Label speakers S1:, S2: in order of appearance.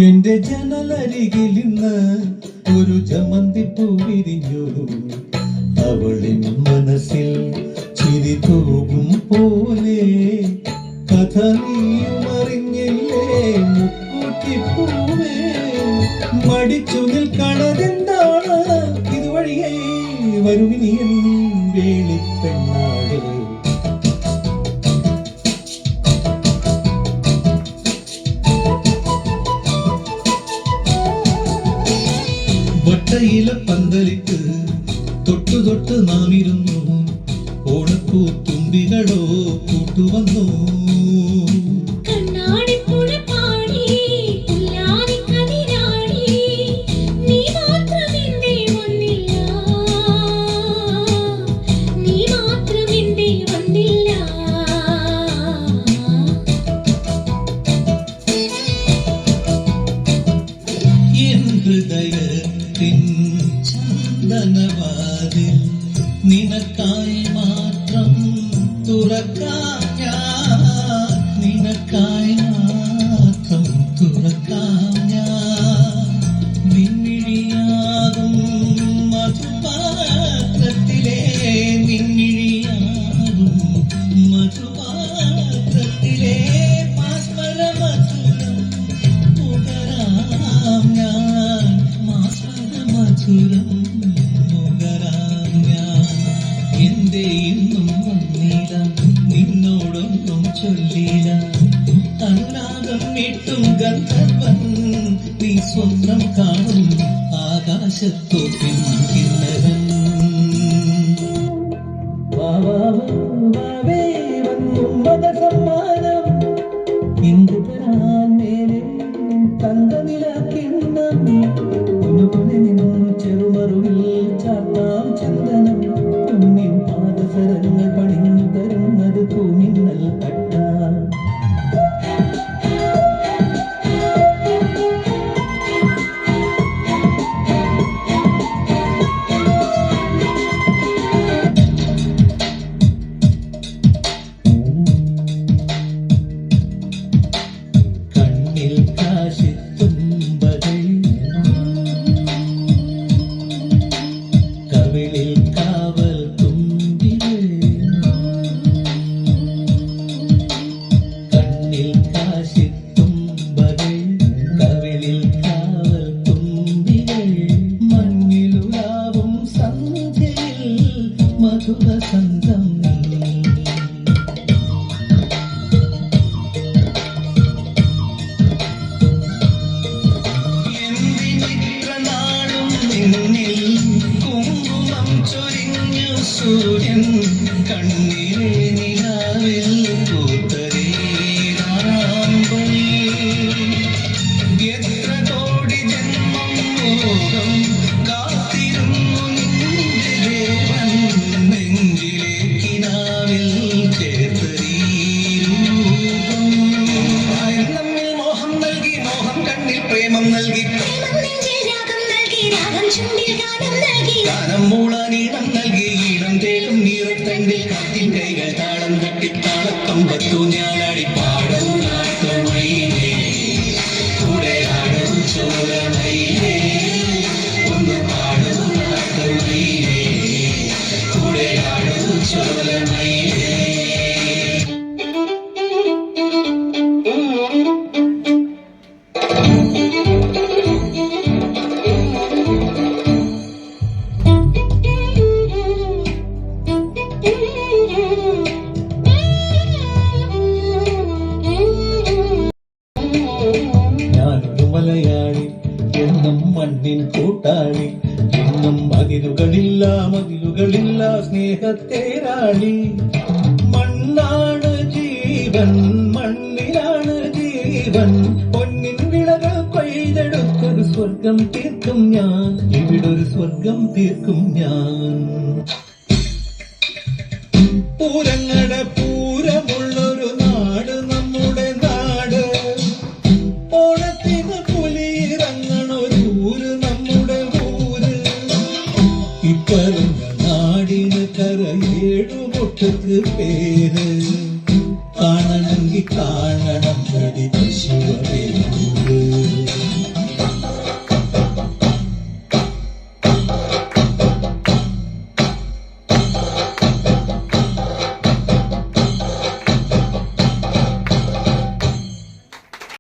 S1: എന്റെ ജനലരികിൽ ഇന്ന് ഒരു ജമന്തിപ്പൂ വിരിഞ്ഞു. അവളിൻ മനസ്സിൽ ചിരി തൂകും പോലെ കഥ നീയും അറിഞ്ഞില്ലേ മുക്കൂറ്റിപ്പൂവേ. മടിച്ചു നിൽക്കണതെന്താണ് ഇതുവഴിയേ വരുമിനിയൻ വേളിപ്പെണ്ണാട്. വട്ടയില പന്തലിട്ട് തൊട്ടു തൊട്ട് നാം ഇരുന്നു. ഓണപ്പൂ തുമ്പികളോ കൂട്ടുവന്നു. ഹൃദയത്തിൻ ചന്ദനവാതിൽ നിനക്കായി മാത്രം തുറക്കാം ഞാൻ. നിനക്കായി മാത്രം തുറക്കാം ഞാൻ. നിന്നിഴിയാകും മധുപാത്രത്തിലെ നിന്നിഴിയാകും മധുപാത്രത്തിലെ മാസ്മര മധുരം മുഖരാം ഞാൻ. മധുരം മുഖരാം ഞാൻ. എന്തേ ഇന്നും വന്നില്ല നിന്നോടൊന്നും ചൊല്ലില്ല. അനുരാഗം വീട്ടും ഗന്ധർവൻ നീ സ്വന്തം കാണും ആകാശത്തോ പിന്നരൻ. സമ്മാനം എന്ത് തരാൻ മേലെ തങ്കനില കിണ്ണം. ചെറുമറുവിൽ ചാത്താം ചന്ദനം പൊന്നിൻ പാദസരങ്ങൾ പണിഞ്ഞു തരുന്നത് തൂമിന്നൽ തട്ട. കണ്ണിൽ കാശിത്തുമ്പകൾ കവിളിൽ കാവൽ തുമ്പികൾ. കണ്ണിൽ കാശിത്തുമ്പകൾ കവിളിൽ കാവൽ തുമ്പികൾ. മഞ്ഞിലുലാവും സന്ധ്യയിൽ മധുവസന്തം. സൂര്യൻ കണ്ണിലെ നിലാവിൽ പൂത്തരേരാമ്പൽ. എത്ര കോടി ജന്മം മോഹം കാത്തിരുന്നു നിന്റെ ദേവൻ. നെഞ്ചിലെ കിനാവിൽ ചേർത്തരീരൂപം. നമ്മിൽ മോഹം നൽകി മോഹം കണ്ണിൽ പ്രേമം നൽകി. ഗാനം മൂളാനീടം നൽകി. ഈടം തേടും നീറത്തണ്ടിൽ കാറ്റിൻ കൈകൾ താളം തട്ടി താളക്കമ്പത്തു ഞാനാടി. പാടും നാട്ടുമയിലേ കൂടെ ആടും ചോരമയിലേ. ഒന്ന് പാടും നാട്ടുമയിലേ കൂടെ ആടും ചോരമയിലേ. മലയാളി എന്നും മണ്ണിൻ കൂട്ടാളി. എന്നും മതിലുകളില്ല മതിലുകളില്ല സ്നേഹത്തേരാളി. മണ്ണാണ് ജീവൻ മണ്ണിലാണ് ജീവൻ. പൊന്നിൻ വിളകൾ കൊയ്തെടുത്തൊരു സ്വർഗം തീർക്കും ഞാൻ. ഇവിടൊരു സ്വർഗം തീർക്കും ഞാൻ. പൂരങ്ങട പൂരമുള്ളൊരു നാട് നമ്മുടെ നാട്. ഓണത്തിന് പുലിയിറങ്ങണൊരൂര് നമ്മുടെ ഊര്. ഇപ്പറഞ്ഞ നാടിന് കരയേഴുമുട്ടക്ക് പേര്. കാണണമെങ്കിൽ കാണണം ശിവവേ.